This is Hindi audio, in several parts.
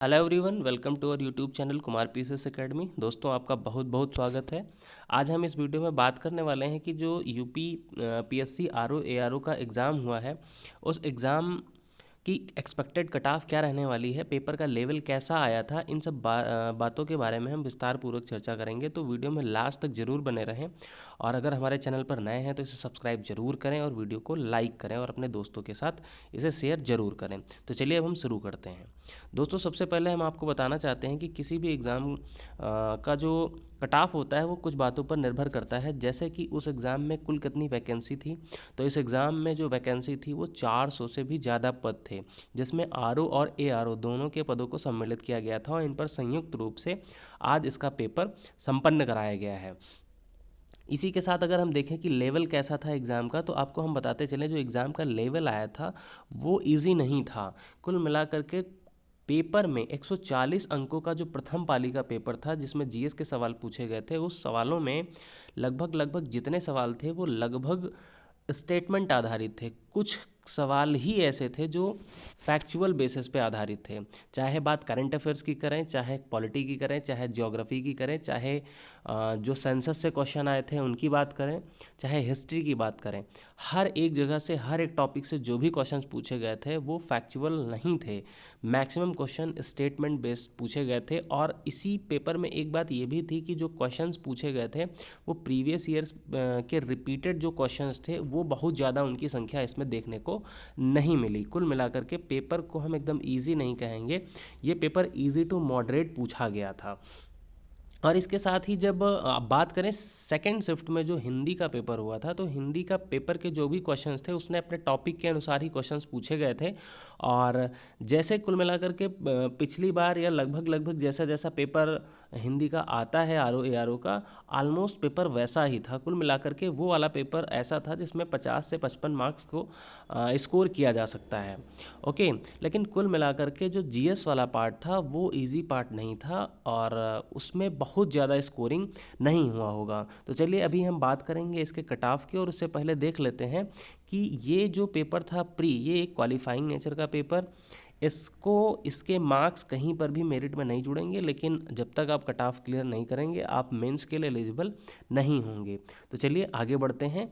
Hello everyone, welcome to our YouTube channel Kumar PCS academy. दोस्तों, आपका बहुत बहुत स्वागत है। आज हम इस वीडियो में बात करने वाले हैं कि जो यूपी पीएससी आरओ एआरओ का एग्ज़ाम हुआ है, उस एग्ज़ाम की एक्सपेक्टेड कट ऑफ क्या रहने वाली है, पेपर का लेवल कैसा आया था, इन सब बातों के बारे में हम विस्तार पूर्वक चर्चा करेंगे। तो वीडियो में लास्ट तक जरूर बने रहें और अगर हमारे चैनल पर नए हैं तो इसे सब्सक्राइब जरूर करें और वीडियो को लाइक करें और अपने दोस्तों के साथ इसे शेयर जरूर करें। तो चलिए अब हम शुरू करते हैं। दोस्तों, सबसे पहले हम आपको बताना चाहते हैं कि किसी भी एग्ज़ाम का जो कट ऑफ होता है वो कुछ बातों पर निर्भर करता है। जैसे कि उस एग्ज़ाम में कुल कितनी वैकेंसी थी, तो इस एग्ज़ाम में जो वैकेंसी थी वो 400 से भी ज़्यादा पद थे, जिसमें आरओ और एआरओ दोनों के पदों को सम्मिलित किया गया था और इन पर संयुक्त रूप से आज इसका पेपर संपन्न कराया गया है। इसी के साथ अगर हम देखें कि लेवल कैसा था एग्ज़ाम का, तो आपको हम बताते चलें जो एग्ज़ाम का लेवल आया था वो इजी नहीं था। कुल मिलाकर के पेपर में 140 अंकों का जो प्रथम पाली का पेपर था, जिसमें जीएस के सवाल पूछे गए थे, उस सवालों में लगभग जितने सवाल थे वो लगभग स्टेटमेंट आधारित थे। कुछ सवाल ही ऐसे थे जो फैक्चुअल बेसिस पे आधारित थे। चाहे बात करंट अफेयर्स की करें, चाहे पॉलिटी की करें, चाहे ज्योग्राफी की करें, चाहे जो सेंसस से क्वेश्चन आए थे उनकी बात करें, चाहे हिस्ट्री की बात करें, हर एक जगह से, हर एक टॉपिक से जो भी क्वेश्चंस पूछे गए थे वो फैक्चुअल नहीं थे। मैक्सिमम क्वेश्चन स्टेटमेंट बेस्ड पूछे गए थे। और इसी पेपर में एक बात ये भी थी कि जो क्वेश्चंस पूछे गए थे वो प्रीवियस ईयर्स के रिपीटेड जो क्वेश्चंस थे वो बहुत ज़्यादा उनकी संख्या इसमें देखने को नहीं मिली। कुल मिलाकर के पेपर को हम एकदम ईजी नहीं कहेंगे, ये पेपर ईजी टू मॉडरेट पूछा गया था। और इसके साथ ही जब बात करें सेकंड शिफ्ट में जो हिंदी का पेपर हुआ था, तो हिंदी का पेपर के जो भी क्वेश्चंस थे उसने अपने टॉपिक के अनुसार ही क्वेश्चंस पूछे गए थे। और जैसे कुल मिलाकर के पिछली बार या लगभग जैसा जैसा पेपर हिंदी का आता है आरओ एआरओ का, ऑलमोस्ट पेपर वैसा ही था। कुल मिलाकर के वो वाला पेपर ऐसा था जिसमें 50 से 55 मार्क्स को स्कोर किया जा सकता है। ओके, लेकिन कुल मिलाकर के जो जीएस वाला पार्ट था वो इजी पार्ट नहीं था और उसमें बहुत ज़्यादा स्कोरिंग नहीं हुआ होगा। तो चलिए अभी हम बात करेंगे इसके कट ऑफ की, और उससे पहले देख लेते हैं कि ये जो पेपर था ये एक क्वालिफाइंग नेचर का पेपर, इसके मार्क्स कहीं पर भी मेरिट में नहीं जुड़ेंगे, लेकिन जब तक आप कट ऑफ क्लियर नहीं करेंगे आप मेंस के लिए एलिजिबल नहीं होंगे। तो चलिए आगे बढ़ते हैं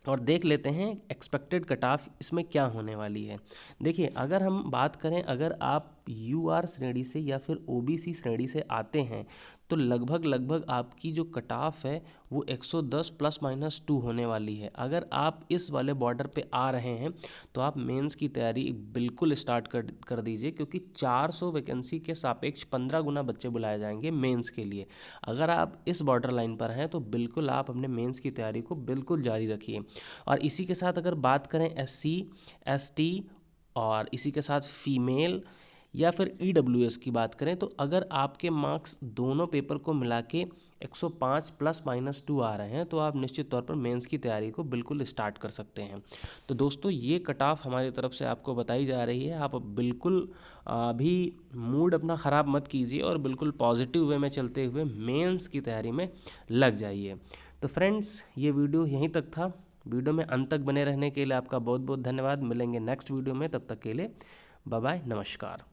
और देख लेते हैं एक्सपेक्टेड कट ऑफ इसमें क्या होने वाली है। देखिए, अगर हम बात करें, अगर आप यूआर श्रेणी से या फिर ओबीसी श्रेणी से आते हैं तो लगभग आपकी जो कट ऑफ है वो 110 प्लस माइनस 2 होने वाली है। अगर आप इस वाले बॉर्डर पे आ रहे हैं तो आप मेंस की तैयारी बिल्कुल स्टार्ट कर दीजिए, क्योंकि 400 वैकेंसी के सापेक्ष 15 गुना बच्चे बुलाए जाएंगे मेंस के लिए। अगर आप इस बॉर्डर लाइन पर हैं तो बिल्कुल आप अपने मेंस की तैयारी को बिल्कुल जारी रखिए। और इसी के साथ अगर बात करें एससी, एसटी और इसी के साथ फीमेल या फिर ईडब्ल्यूएस की बात करें, तो अगर आपके मार्क्स दोनों पेपर को मिला के 105 प्लस माइनस 2 आ रहे हैं तो आप निश्चित तौर पर मेंस की तैयारी को बिल्कुल स्टार्ट कर सकते हैं। तो दोस्तों, ये कट ऑफ हमारी तरफ से आपको बताई जा रही है। आप बिल्कुल अभी मूड अपना ख़राब मत कीजिए और बिल्कुल पॉजिटिव वे में चलते हुए मेंस की तैयारी में लग जाइए। तो फ्रेंड्स, ये वीडियो यहीं तक था। वीडियो में अंत तक बने रहने के लिए आपका बहुत बहुत धन्यवाद। मिलेंगे नेक्स्ट वीडियो में, तब तक के लिए बाय बाय, नमस्कार।